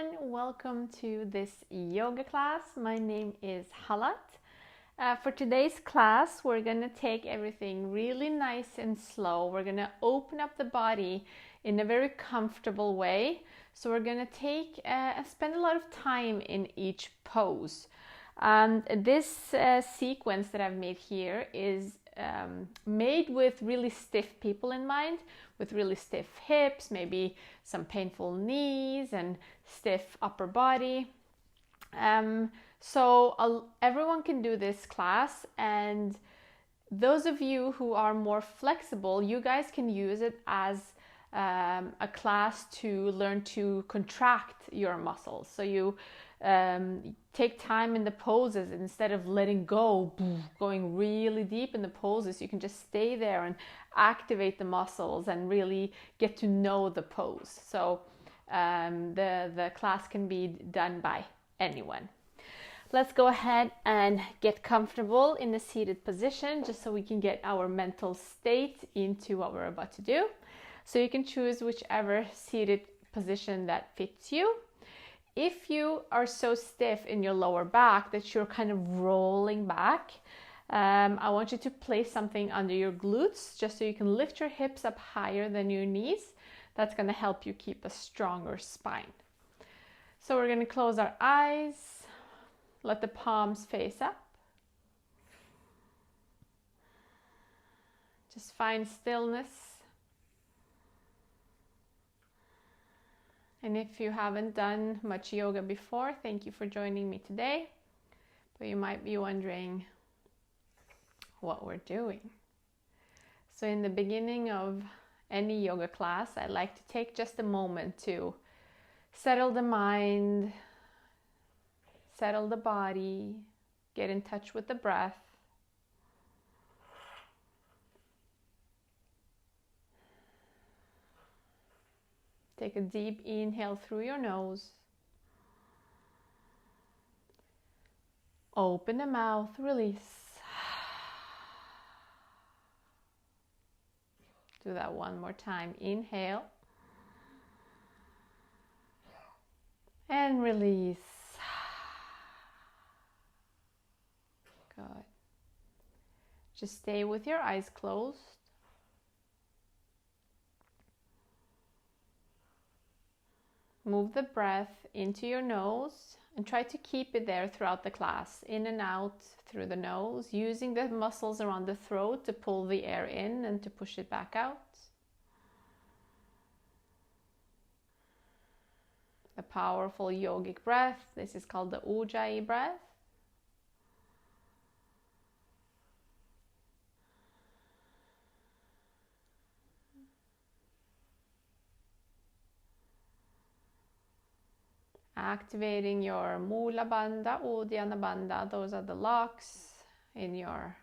everyone, welcome to this yoga class. My name is Halat. For today's class, we're going to take everything really nice and slow. We're going to open up the body in a very comfortable way. So we're going to spend a lot of time in each pose. This sequence that I've made here is made with really stiff people in mind, with really stiff hips, maybe some painful knees and stiff upper body. So everyone can do this class, and those of you who are more flexible, you guys can use it as a class to learn to contract your muscles. So you take time in the poses instead of letting go, going really deep in the poses. You can just stay there and activate the muscles and really get to know the pose. So the class can be done by anyone. Let's go ahead and get comfortable in a seated position just so we can get our mental state into what we're about to do. So you can choose whichever seated position that fits you. If you are so stiff in your lower back that you're kind of rolling back, I want you to place something under your glutes just so you can lift your hips up higher than your knees. That's going to help you keep a stronger spine. So we're going to close our eyes, let the palms face up. Just find stillness. And if you haven't done much yoga before, thank you for joining me today. But you might be wondering what we're doing. So in the beginning of any yoga class, I like to take just a moment to settle the mind, settle the body, get in touch with the breath. Take a deep inhale through your nose. Open the mouth, release. Do that one more time. Inhale. And release. Good. Just stay with your eyes closed. Move the breath into your nose and try to keep it there throughout the class, in and out through the nose, using the muscles around the throat to pull the air in and to push it back out. A powerful yogic breath. This is called the Ujjayi breath. Activating your Mula Bandha, Uddiyana Bandha. Those are the locks in your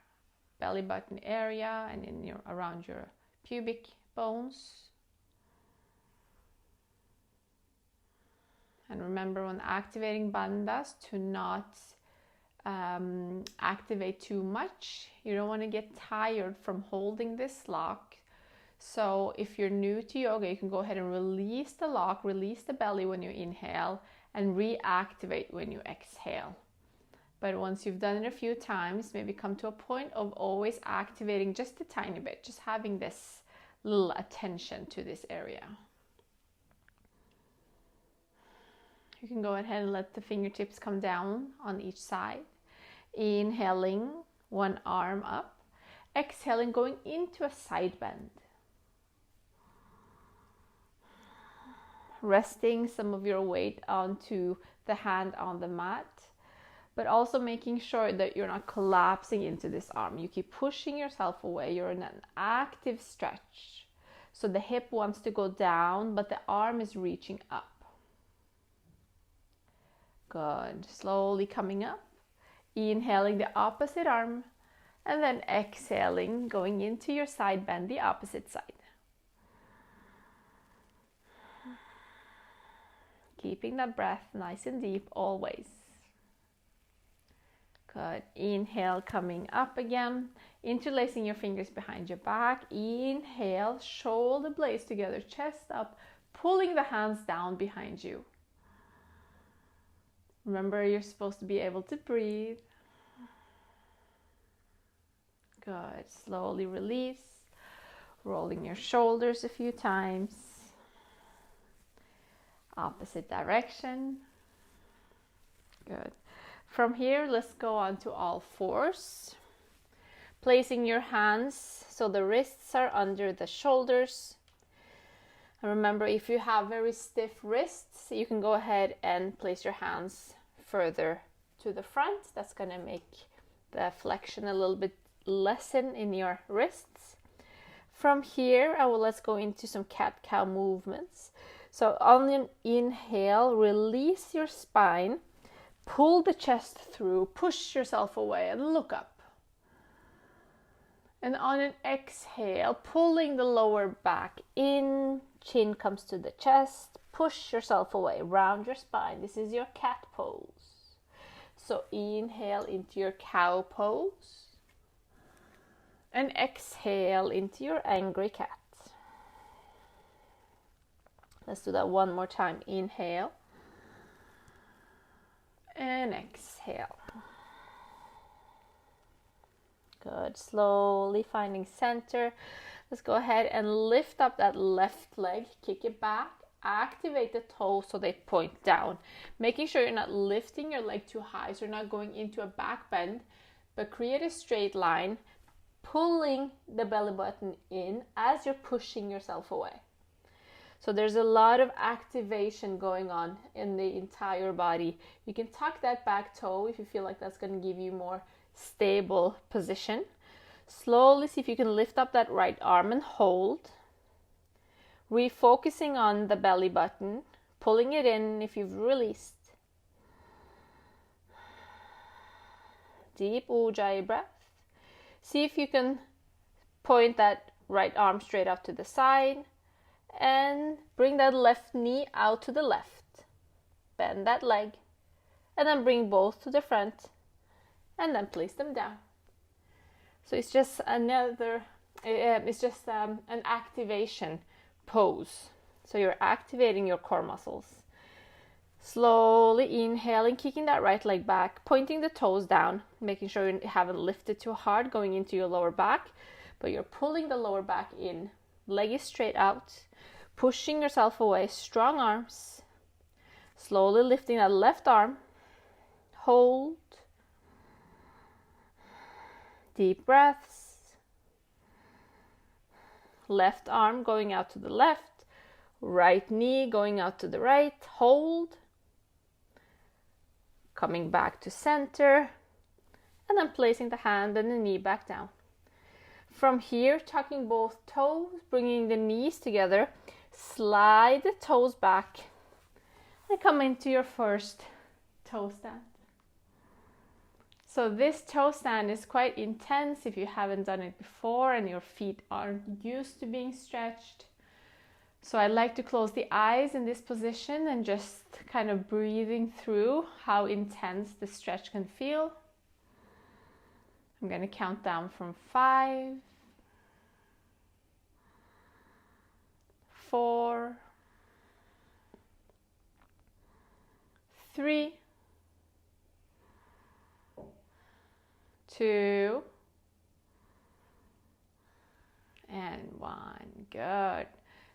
belly button area and around your pubic bones. And remember, when activating bandhas, to not activate too much. You don't want to get tired from holding this lock. So if you're new to yoga, you can go ahead and release the lock, release the belly when you inhale, and reactivate when you exhale. But once you've done it a few times, maybe come to a point of always activating just a tiny bit, just having this little attention to this area. You can go ahead and let the fingertips come down on each side. Inhaling, one arm up. Exhaling, going into a side bend. Resting some of your weight onto the hand on the mat, but also making sure that you're not collapsing into this arm. You keep pushing yourself away. You're in an active stretch. So the hip wants to go down, but the arm is reaching up. Good. Slowly coming up. Inhaling the opposite arm, and then exhaling, going into your side bend, the opposite side. Keeping that breath nice and deep always. Good. Inhale, coming up again. Interlacing your fingers behind your back. Inhale, shoulder blades together, chest up, pulling the hands down behind you. Remember, you're supposed to be able to breathe. Good. Slowly release. Rolling your shoulders a few times. Opposite direction. Good. From here, let's go on to all fours. Placing your hands so the wrists are under the shoulders. And remember, if you have very stiff wrists, you can go ahead and place your hands further to the front. That's going to make the flexion a little bit lessen in your wrists. From here, let's go into some cat-cow movements. So on an inhale, release your spine, pull the chest through, push yourself away and look up. And on an exhale, pulling the lower back in, chin comes to the chest, push yourself away, round your spine. This is your cat pose. So inhale into your cow pose. And exhale into your angry cat. Let's do that one more time. Inhale. And exhale. Good. Slowly finding center. Let's go ahead and lift up that left leg. Kick it back. Activate the toes so they point down. Making sure you're not lifting your leg too high, so you're not going into a back bend, but create a straight line, pulling the belly button in as you're pushing yourself away. So there's a lot of activation going on in the entire body. You can tuck that back toe if you feel like that's going to give you more stable position. Slowly see if you can lift up that right arm and hold. Refocusing on the belly button, pulling it in if you've released. Deep Ujjayi breath. See if you can point that right arm straight out to the side and bring that left knee out to the left. Bend that leg and then bring both to the front and then place them down. So it's just an activation pose. So you're activating your core muscles. Slowly inhaling, kicking that right leg back, pointing the toes down, making sure you haven't lifted too hard going into your lower back, but you're pulling the lower back in. Leg is straight out, pushing yourself away, strong arms. Slowly lifting that left arm, hold. Deep breaths. Left arm going out to the left, right knee going out to the right, hold. Coming back to center, and then placing the hand and the knee back down. From here, tucking both toes, bringing the knees together, slide the toes back, and come into your first toe stand. So this toe stand is quite intense if you haven't done it before and your feet aren't used to being stretched. So I like to close the eyes in this position and just kind of breathing through how intense the stretch can feel. I'm going to count down from 5, 4, 3, 2, and 1. Good.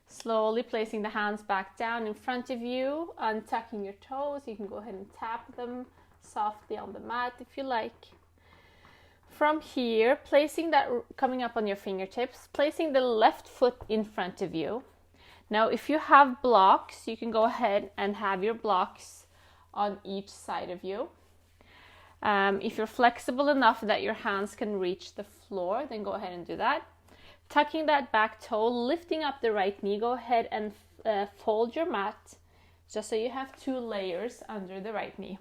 Slowly placing the hands back down in front of you, untucking your toes. You can go ahead and tap them softly on the mat if you like. From here, placing that, coming up on your fingertips, placing the left foot in front of you. Now, if you have blocks, you can go ahead and have your blocks on each side of you. If you're flexible enough that your hands can reach the floor, then go ahead and do that. Tucking that back toe, lifting up the right knee, go ahead and fold your mat just so you have 2 layers under the right knee.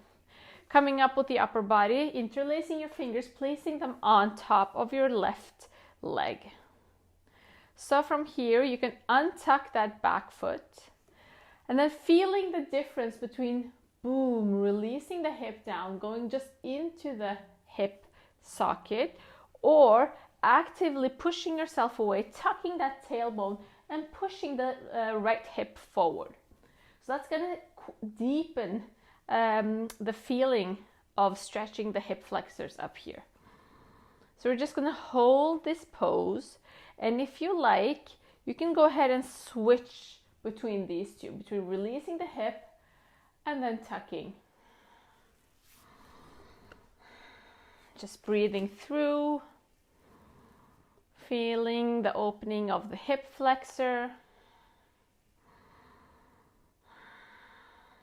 Coming up with the upper body, interlacing your fingers, placing them on top of your left leg. So from here, you can untuck that back foot and then feeling the difference between boom, releasing the hip down, going just into the hip socket, or actively pushing yourself away, tucking that tailbone and pushing the right hip forward. So that's going to deepen the feeling of stretching the hip flexors up here. So we're just going to hold this pose, and if you like, you can go ahead and switch between these two, between releasing the hip and then tucking. Just breathing through, feeling the opening of the hip flexor.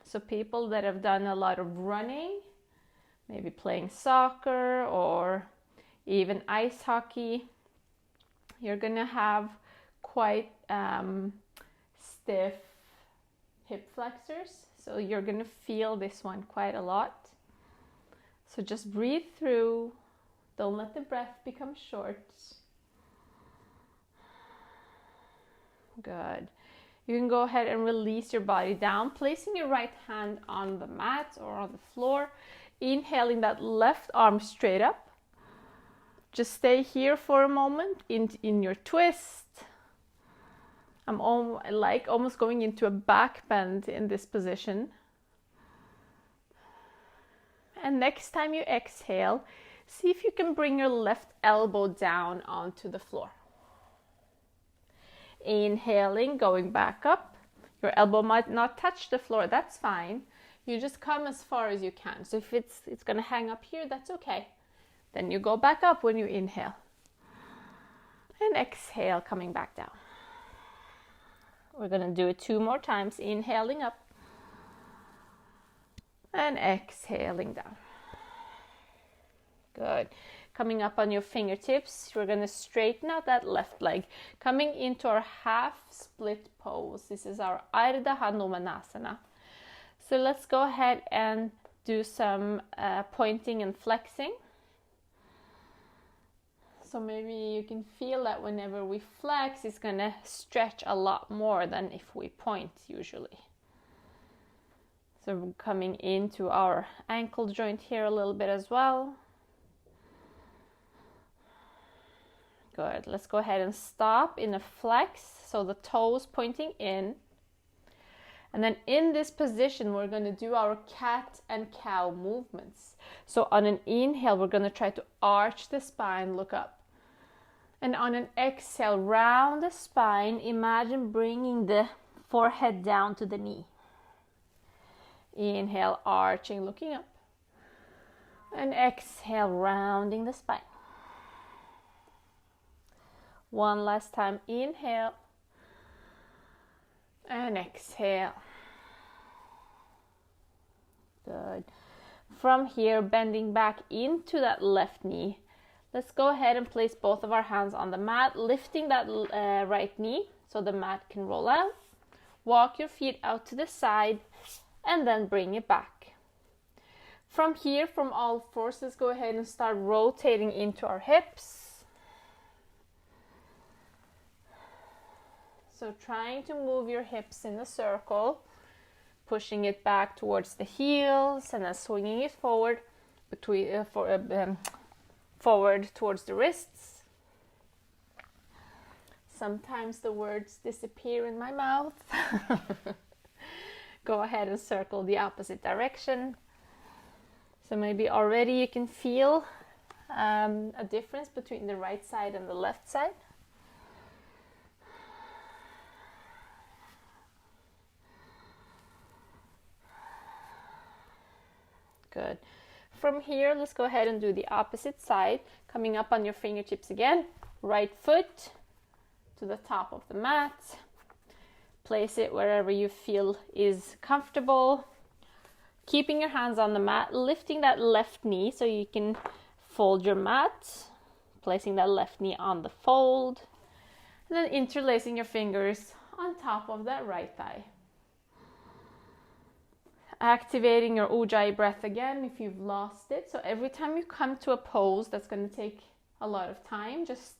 So people that have done a lot of running, maybe playing soccer or even ice hockey, you're gonna have quite stiff hip flexors. So you're gonna feel this one quite a lot. So just breathe through. Don't let the breath become short. Good. You can go ahead and release your body down, placing your right hand on the mat or on the floor. Inhaling that left arm straight up. Just stay here for a moment in your twist. I'm almost going into a back bend in this position. And next time you exhale, see if you can bring your left elbow down onto the floor. Inhaling, going back up. Your elbow might not touch the floor, that's fine. You just come as far as you can. So if it's going to hang up here, that's okay. Then you go back up when you inhale. And exhale, coming back down. We're going to do it 2 more times. Inhaling up. And exhaling down. Good. Coming up on your fingertips, we're going to straighten out that left leg. Coming into our half split pose. This is our Ardha Hanumanasana. So let's go ahead and do some pointing and flexing. So maybe you can feel that whenever we flex, it's going to stretch a lot more than if we point usually. So we're coming into our ankle joint here a little bit as well. Good. Let's go ahead and stop in a flex, so the toes pointing in. And then in this position, we're going to do our cat and cow movements. So on an inhale, we're going to try to arch the spine, look up. And on an exhale, round the spine, imagine bringing the forehead down to the knee. Inhale, arching, looking up. And exhale, rounding the spine. One last time, inhale. And exhale. Good. From here, bending back into that left knee. Let's go ahead and place both of our hands on the mat, lifting that right knee so the mat can roll out. Walk your feet out to the side and then bring it back. From here, from all forces, go ahead and start rotating into our hips. So trying to move your hips in a circle, pushing it back towards the heels and then swinging it forward forward towards the wrists. Sometimes the words disappear in my mouth. Go ahead and circle the opposite direction. So maybe already you can feel a difference between the right side and the left side. Good. From here, let's go ahead and do the opposite side. Coming up on your fingertips again. Right foot to the top of the mat. Place it wherever you feel is comfortable. Keeping your hands on the mat, lifting that left knee so you can fold your mat. Placing that left knee on the fold. And then interlacing your fingers on top of that right thigh. Activating your Ujjayi breath again if you've lost it. So every time you come to a pose that's going to take a lot of time, just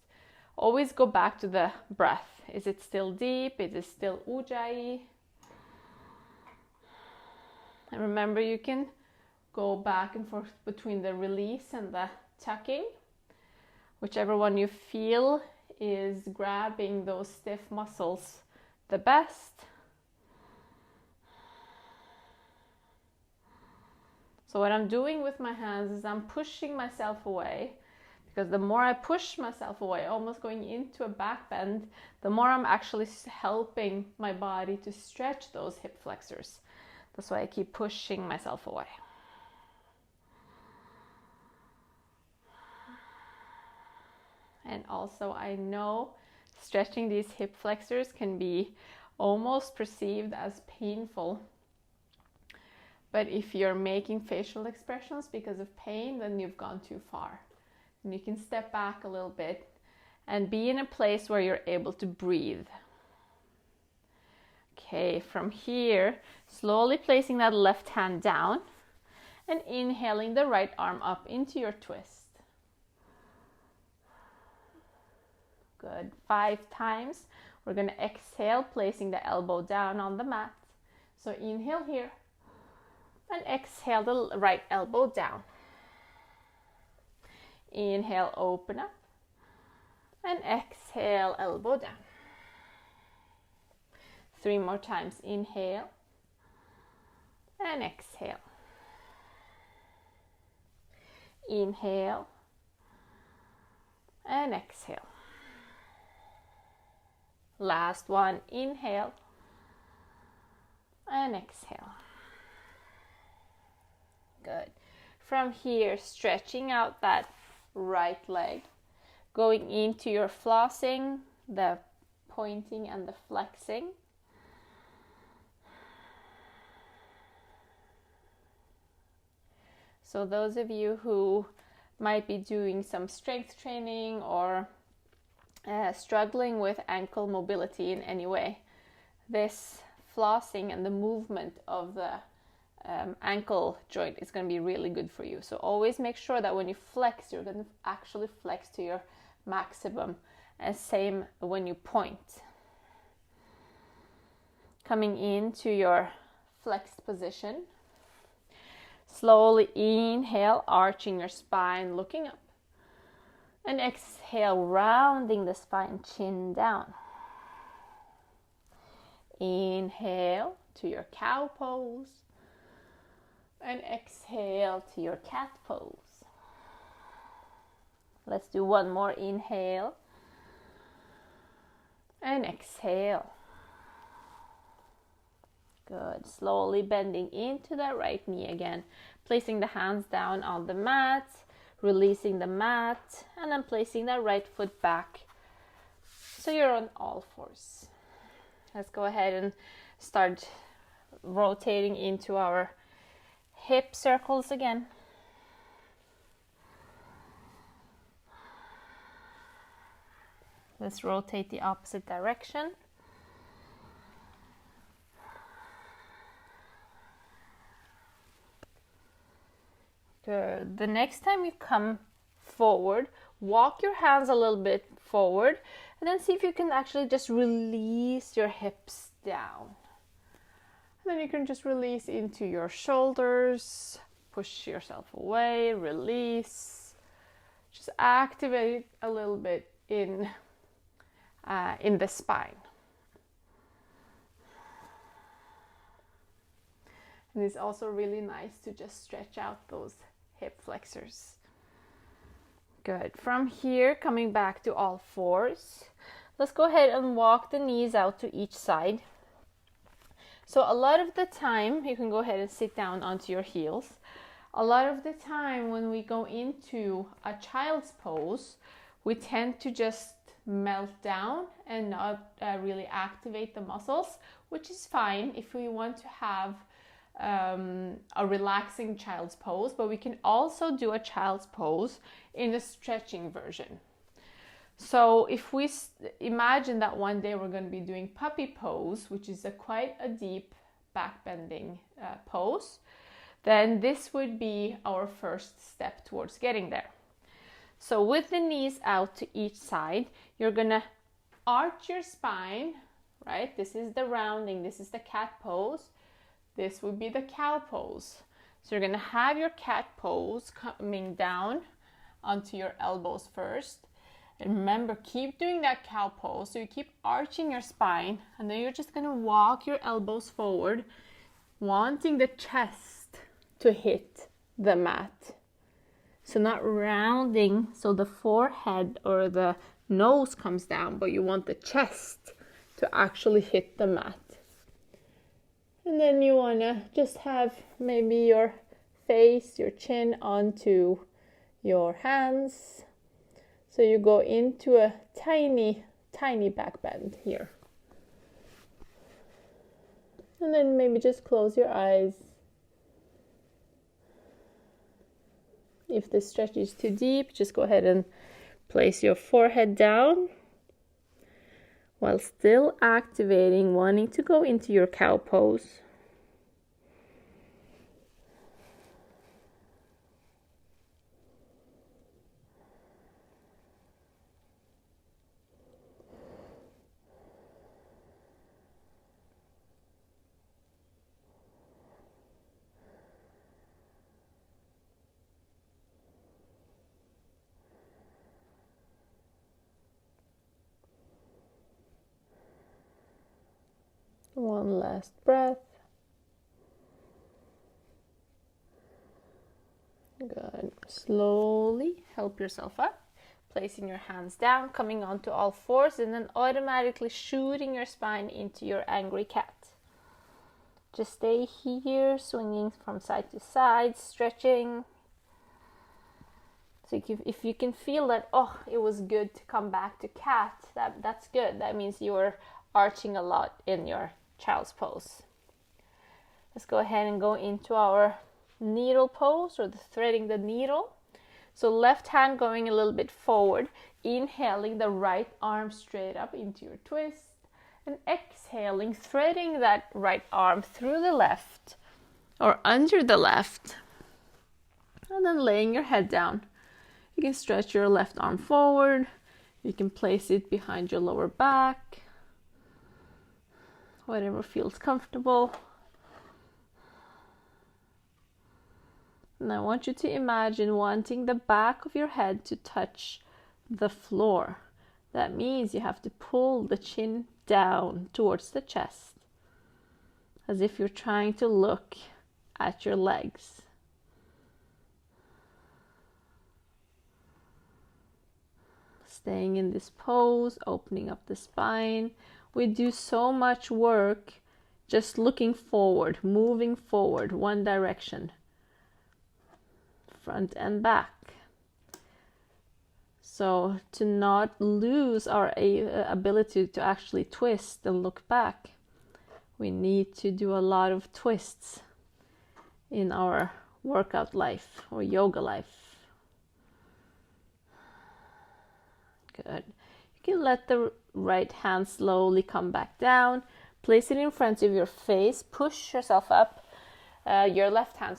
always go back to the breath. Is it still deep? Is it still Ujjayi? And remember, you can go back and forth between the release and the tucking. Whichever one you feel is grabbing those stiff muscles the best. So what I'm doing with my hands is I'm pushing myself away, because the more I push myself away, almost going into a back bend, the more I'm actually helping my body to stretch those hip flexors. That's why I keep pushing myself away. And also I know stretching these hip flexors can be almost perceived as painful. But if you're making facial expressions because of pain, then you've gone too far. And you can step back a little bit and be in a place where you're able to breathe. Okay, from here, slowly placing that left hand down and inhaling the right arm up into your twist. Good. 5 times. We're going to exhale, placing the elbow down on the mat. So inhale here. And exhale the right elbow down. Inhale, open up. And exhale, elbow down. 3 more times. Inhale. And exhale. Inhale. And exhale. Last one. Inhale. And exhale. Good. From here, stretching out that right leg, going into your flossing, the pointing and the flexing. So those of you who might be doing some strength training or struggling with ankle mobility in any way, this flossing and the movement of the ankle joint is going to be really good for you. So always make sure that when you flex, you're going to actually flex to your maximum, and same when you point. Coming into your flexed position, slowly inhale, arching your spine, looking up, and exhale, rounding the spine, chin down. Inhale to your cow pose. And exhale to your cat pose. Let's do one more. Inhale. And exhale. Good. Slowly bending into that right knee again. Placing the hands down on the mat. Releasing the mat. And then placing that right foot back. So you're on all fours. Let's go ahead and start rotating into our hip circles again. Let's rotate the opposite direction. Good. The next time you come forward, walk your hands a little bit forward, and then see if you can actually just release your hips down. Then you can just release into your shoulders, push yourself away, release. Just activate a little bit in the spine. And it's also really nice to just stretch out those hip flexors. Good. From here, coming back to all fours, let's go ahead and walk the knees out to each side. So a lot of the time, you can go ahead and sit down onto your heels. A lot of the time when we go into a child's pose, we tend to just melt down and not really activate the muscles, which is fine if we want to have a relaxing child's pose, but we can also do a child's pose in a stretching version. So if we imagine that one day we're going to be doing puppy pose, which is quite a deep back bending pose, then this would be our first step towards getting there. So with the knees out to each side, you're going to arch your spine, right? This is the rounding, this is the cat pose. This would be the cow pose. So you're going to have your cat pose coming down onto your elbows first. And remember, keep doing that cow pose. So you keep arching your spine, and then you're just going to walk your elbows forward, wanting the chest to hit the mat. So not rounding so the forehead or the nose comes down, but you want the chest to actually hit the mat. And then you want to just have maybe your face, your chin onto your hands. So you go into a tiny, tiny back bend here. And then maybe just close your eyes. If the stretch is too deep, just go ahead and place your forehead down while still activating, wanting to go into your cow pose. One last breath. Good. Slowly help yourself up, placing your hands down, coming onto all fours, and then automatically shooting your spine into your angry cat. Just stay here, swinging from side to side, stretching. So if you can feel that, oh, it was good to come back to cat, that's good. That means you're arching a lot in your child's pose. Let's go ahead and go into our needle pose, or the threading the needle. So left hand going a little bit forward, inhaling the right arm straight up into your twist, and exhaling, threading that right arm through the left or under the left, and then laying your head down. You can stretch your left arm forward, you can place it behind your lower back, whatever feels comfortable. And I want you to imagine wanting the back of your head to touch the floor. That means you have to pull the chin down towards the chest, as if you're trying to look at your legs. Staying in this pose, opening up the spine. We do so much work just looking forward, moving forward, one direction, front and back. So to not lose our ability to actually twist and look back, we need to do a lot of twists in our workout life or yoga life. Good. You can let the right hand slowly come back down. Place it in front of your face. Push yourself up, your left hand,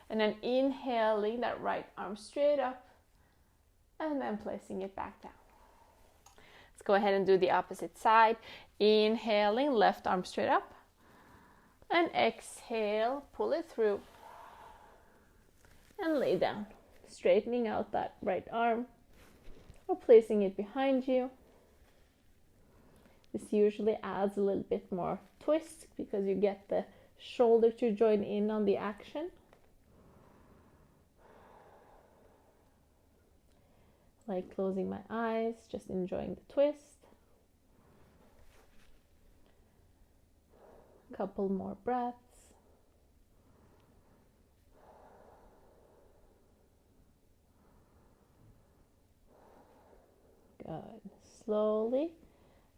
and then inhaling that right arm straight up, and then placing it back down. Let's go ahead and do the opposite side. Inhaling, left arm straight up, and exhale, pull it through, and lay down, straightening out that right arm, or placing it behind you. This usually adds a little bit more twist because you get the shoulder to join in on the action. Like closing my eyes, just enjoying the twist. A couple more breaths. Good. Slowly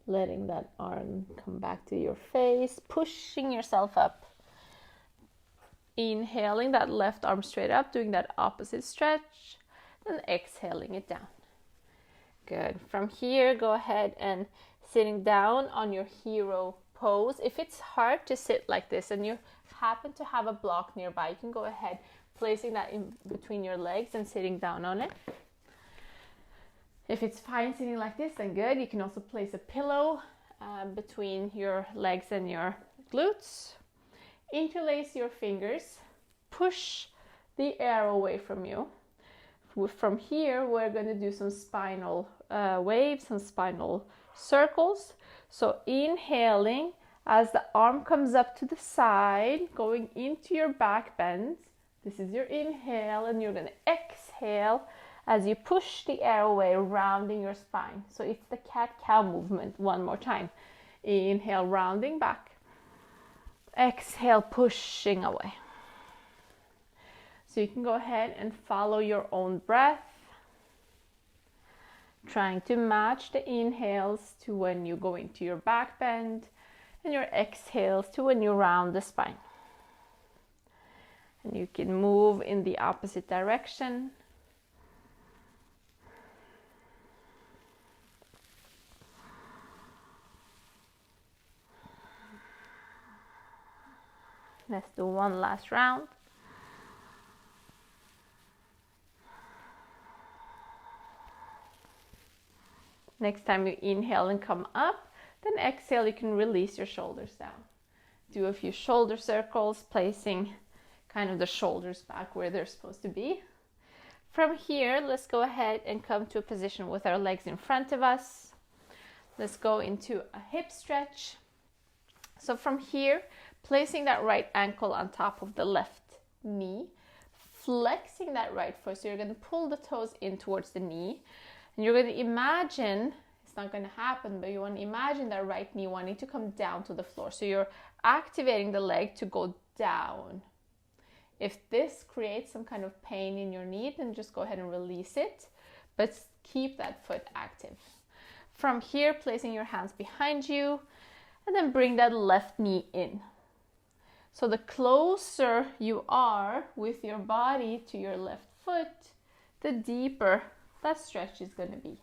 letting that arm come back to your face, pushing yourself up. Inhaling that left arm straight up, doing that opposite stretch, then exhaling it down. Good. From here, go ahead and sitting down on your hero pose. If it's hard to sit like this and you happen to have a block nearby, you can go ahead placing that in between your legs and sitting down on it. If it's fine sitting like this, then good. You can also place a pillow between your legs and your glutes. Interlace your fingers. Push the air away from you. From here, we're going to do some spinal waves, some spinal circles. So inhaling as the arm comes up to the side, going into your back bend, This is your inhale, and you're going to exhale as you push the air away, rounding your spine. So it's the cat-cow movement. One more time. Inhale, rounding back. Exhale, pushing away. So you can go ahead and follow your own breath, trying to match the inhales to when you go into your back bend, and your exhales to when you round the spine. And you can move in the opposite direction. Let's do one last round. Next time you inhale and come up, then exhale, you can release your shoulders down. Do a few shoulder circles, placing kind of the shoulders back where they're supposed to be. From here, let's go ahead and come to a position with our legs in front of us. Let's go into a hip stretch. So from here, placing that right ankle on top of the left knee, flexing that right foot. So you're going to pull the toes in towards the knee. And you're going to imagine, it's not going to happen, but you want to imagine that right knee wanting to come down to the floor. So you're activating the leg to go down. If this creates some kind of pain in your knee, then just go ahead and release it, but keep that foot active. From here, placing your hands behind you, and then bring that left knee in. So the closer you are with your body to your left foot, the deeper that stretch is going to be.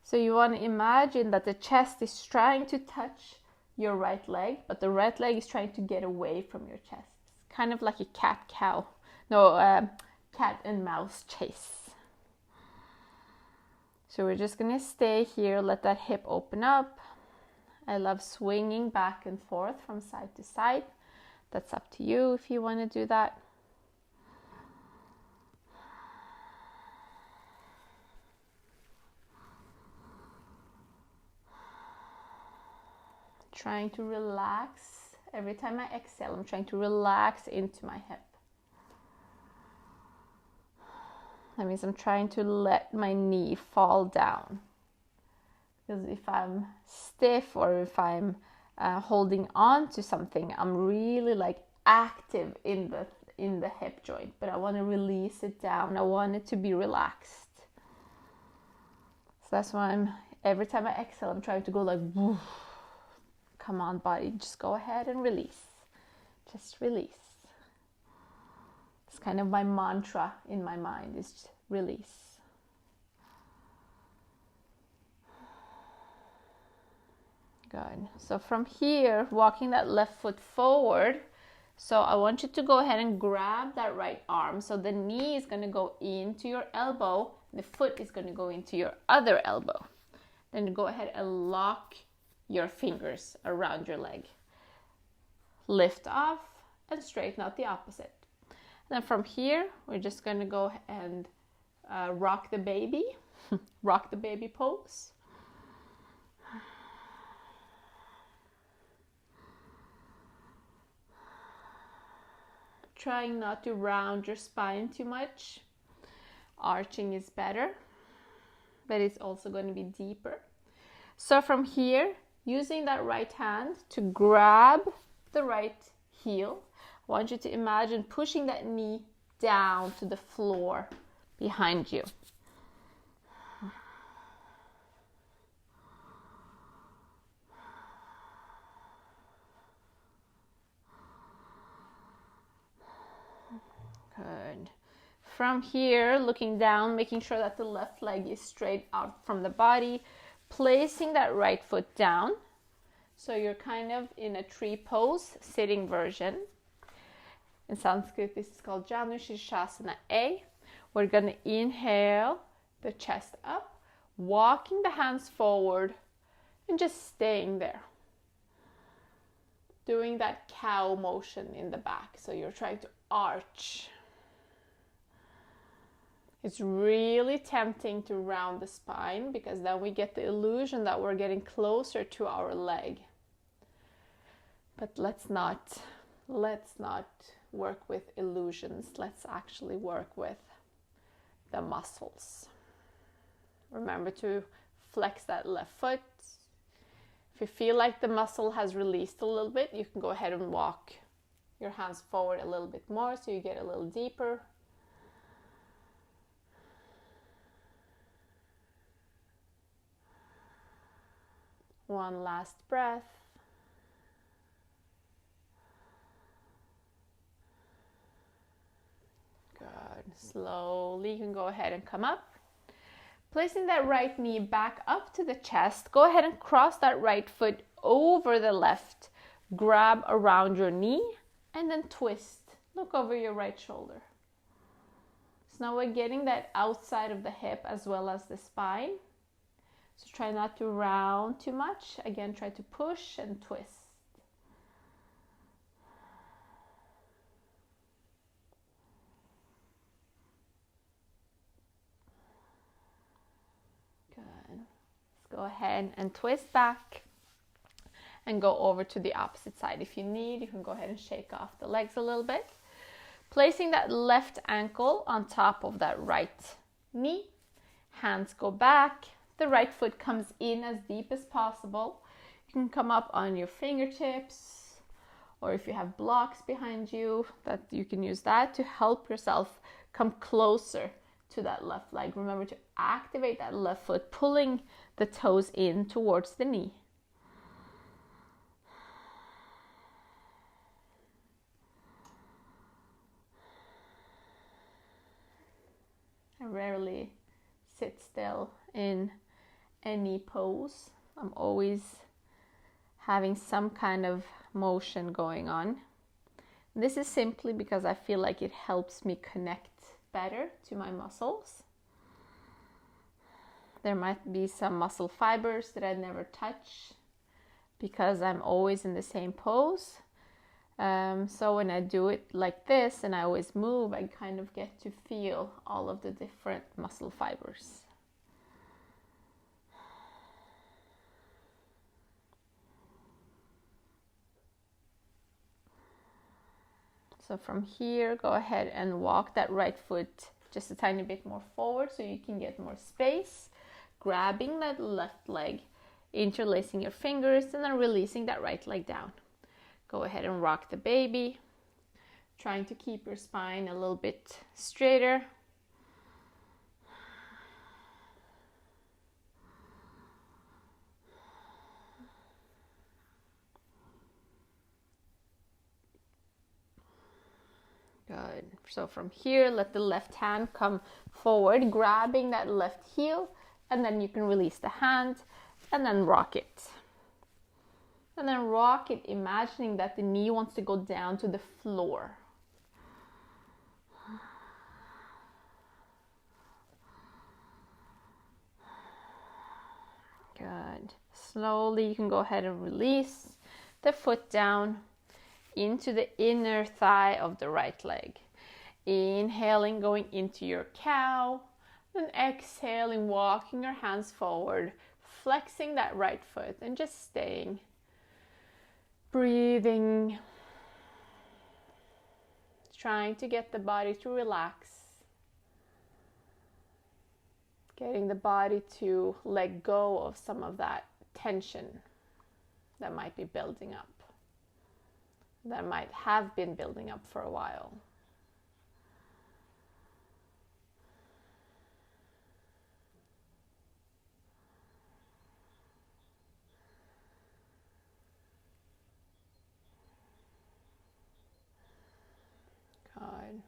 So you want to imagine that the chest is trying to touch your right leg, but the right leg is trying to get away from your chest. It's kind of like a cat and mouse chase. So we're just going to stay here, let that hip open up. I love swinging back and forth from side to side. That's up to you if you want to do that. Trying to relax. Every time I exhale, I'm trying to relax into my hip. That means I'm trying to let my knee fall down. Because if I'm stiff or if I'm holding on to something, I'm really like active in the hip joint, but I want to release it down. I want it to be relaxed. So that's why every time I exhale, I'm trying to go like, woof. Come on, body, just go ahead and release. Just release. It's kind of my mantra in my mind, is release. Good. So from here, walking that left foot forward. So I want you to go ahead and grab that right arm. So the knee is going to go into your elbow. The foot is going to go into your other elbow. Then go ahead and lock your fingers around your leg. Lift off and straighten out the opposite. And then from here, we're just going to go and rock the baby. Rock the baby pose. Trying not to round your spine too much. Arching is better, but it's also going to be deeper. So from here, using that right hand to grab the right heel, I want you to imagine pushing that knee down to the floor behind you. Good. From here, looking down, making sure that the left leg is straight out from the body, placing that right foot down. So you're kind of in a tree pose, sitting version. In Sanskrit, this is called Janu Shirshasana A. We're going to inhale the chest up, walking the hands forward, and just staying there. Doing that cow motion in the back. So you're trying to arch. It's really tempting to round the spine because then we get the illusion that we're getting closer to our leg. But let's not work with illusions. Let's actually work with the muscles. Remember to flex that left foot. If you feel like the muscle has released a little bit, you can go ahead and walk your hands forward a little bit more so you get a little deeper. One last breath. Good. Slowly you can go ahead and come up. Placing that right knee back up to the chest, go ahead and cross that right foot over the left. Grab around your knee and then twist. Look over your right shoulder. So now we're getting that outside of the hip as well as the spine. So try not to round too much. Again, try to push and twist. Go ahead and twist back and go over to the opposite side. If you need, you can go ahead and shake off the legs a little bit. Placing that left ankle on top of that right knee. Hands go back. The right foot comes in as deep as possible. You can come up on your fingertips, or if you have blocks behind you, that you can use that to help yourself come closer to that left leg. Remember to activate that left foot, pulling the toes in towards the knee. I rarely sit still in any pose. I'm always having some kind of motion going on. This is simply because I feel like it helps me connect better to my muscles. There might be some muscle fibers that I never touch because I'm always in the same pose. So when I do it like this and I always move, I kind of get to feel all of the different muscle fibers. So from here, go ahead and walk that right foot just a tiny bit more forward so you can get more space. Grabbing that left leg, interlacing your fingers, and then releasing that right leg down. Go ahead and rock the baby, trying to keep your spine a little bit straighter. Good. So from here, let the left hand come forward, grabbing that left heel, and then you can release the hand and then rock it. And then rock it, imagining that the knee wants to go down to the floor. Good. Slowly you can go ahead and release the foot down into the inner thigh of the right leg. Inhaling, going into your cow. Then exhaling, walking your hands forward, flexing that right foot and just staying. Breathing. Trying to get the body to relax. Getting the body to let go of some of that tension that might be building up. That might have been building up for a while. Good.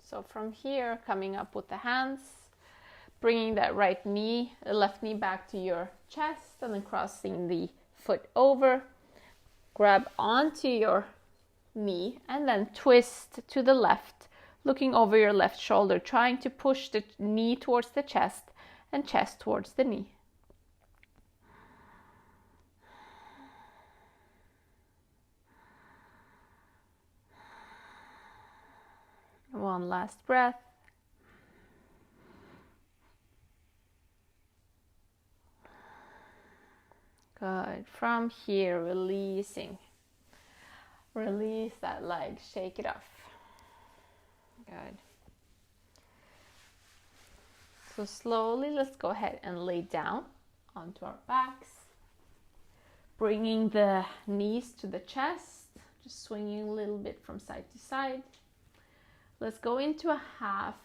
So from here, coming up with the hands, bringing that right knee, left knee back to your chest, and then crossing the foot over. Grab onto your knee and then twist to the left, looking over your left shoulder, trying to push the knee towards the chest and chest towards the knee. One last breath. Good. From here, releasing. Release that leg, shake it off. Good. So slowly, let's go ahead and lay down onto our backs. Bringing the knees to the chest, just swinging a little bit from side to side. Let's go into a half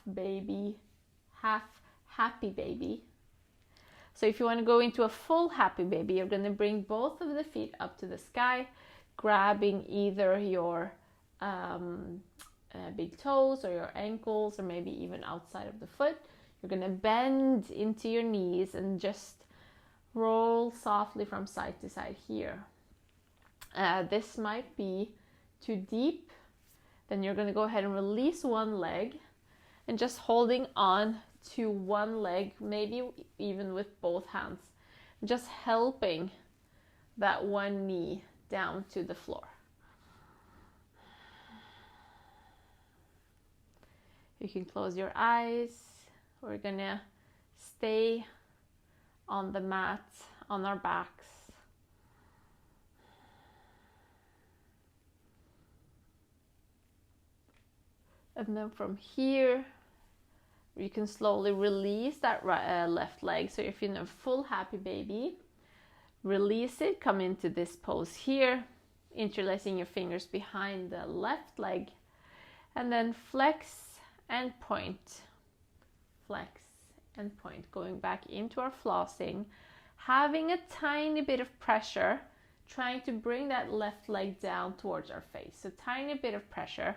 happy baby. So if you want to go into a full happy baby, you're going to bring both of the feet up to the sky, grabbing either your big toes or your ankles, or maybe even outside of the foot. You're going to bend into your knees and just roll softly from side to side here. This might be too deep. Then you're going to go ahead and release one leg and just holding on to one leg, maybe even with both hands, just helping that one knee down to the floor. You can close your eyes. We're gonna stay on the mat, on our backs. And then from here, you can slowly release that left leg. So if you're in a full happy baby, release it, come into this pose here, interlacing your fingers behind the left leg, and then flex and point. Flex and point, going back into our flossing, having a tiny bit of pressure, trying to bring that left leg down towards our face. So tiny bit of pressure,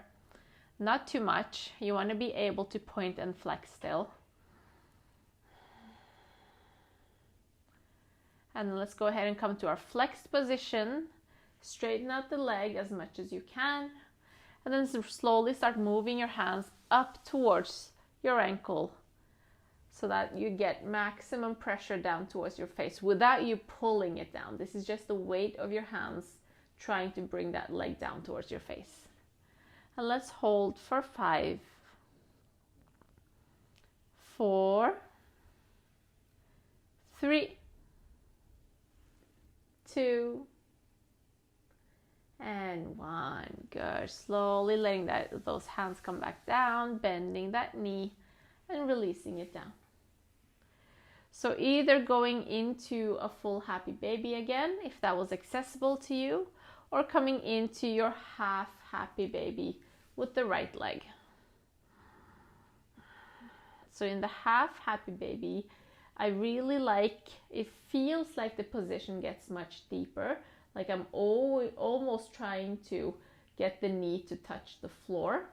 not too much. You want to be able to point and flex still. And let's go ahead and come to our flexed position. Straighten out the leg as much as you can. And then slowly start moving your hands up towards your ankle so that you get maximum pressure down towards your face without you pulling it down. This is just the weight of your hands trying to bring that leg down towards your face. And let's hold for 5, 4, 3, 2, and 1. Good. Slowly letting those hands come back down, bending that knee and releasing it down. So either going into a full happy baby again, if that was accessible to you, or coming into your half happy baby with the right leg. So in the half happy baby, I really like, it feels like the position gets much deeper, like I'm almost trying to get the knee to touch the floor.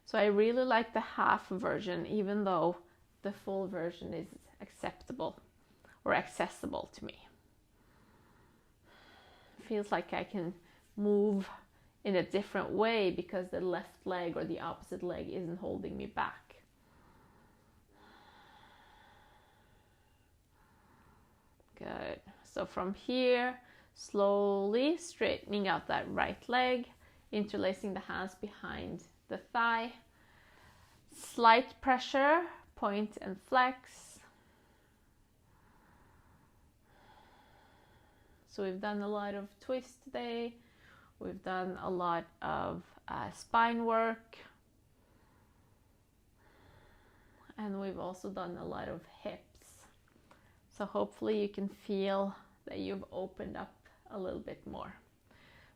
So I really like the half version, even though the full version is acceptable or accessible to me. Feels like I can move in a different way because the left leg or the opposite leg isn't holding me back. Good. So from here, slowly straightening out that right leg, interlacing the hands behind the thigh. Slight pressure, point and flex. So we've done a lot of twists today. We've done a lot of spine work. And we've also done a lot of hips. So hopefully you can feel that you've opened up a little bit more.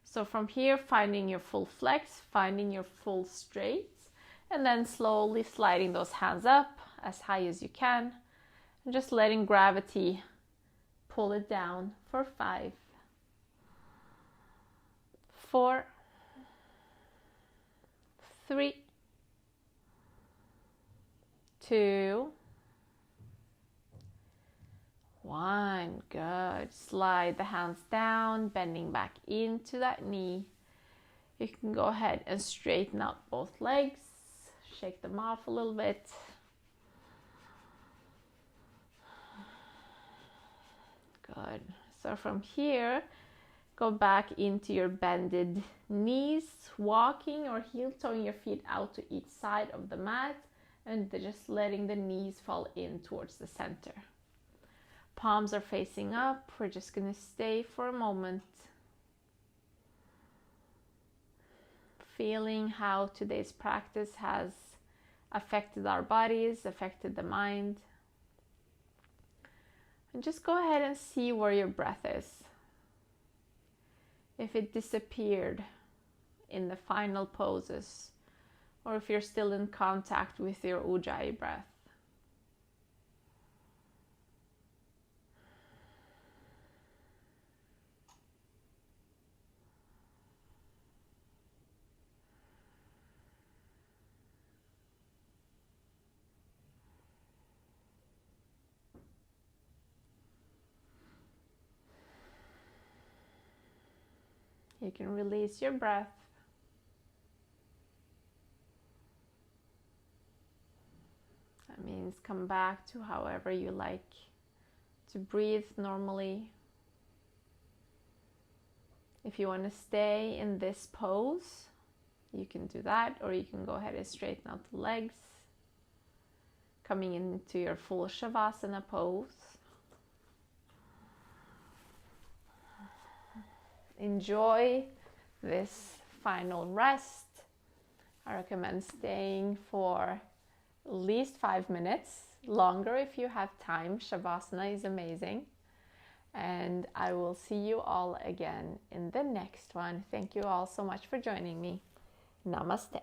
So from here, finding your full flex, finding your full straight, and then slowly sliding those hands up as high as you can, and just letting gravity pull it down for 5, 4, 3, 2, 1. Good. Slide the hands down, bending back into that knee. You can go ahead and straighten out both legs. Shake them off a little bit. Good. So from here, go back into your bended knees, walking or heel-toeing your feet out to each side of the mat, and just letting the knees fall in towards the center. Palms are facing up. We're just going to stay for a moment. feeling how today's practice has affected our bodies, affected the mind. And just go ahead and see where your breath is. If it disappeared in the final poses, or if you're still in contact with your Ujjayi breath. You can release your breath. That means come back to however you like to breathe normally. If you want to stay in this pose, you can do that, or you can go ahead and straighten out the legs, coming into your full Shavasana pose. Enjoy this final rest. I recommend staying for at least 5 minutes, longer if you have time. Shavasana is amazing. And I will see you all again in the next one. Thank you all so much for joining me. Namaste.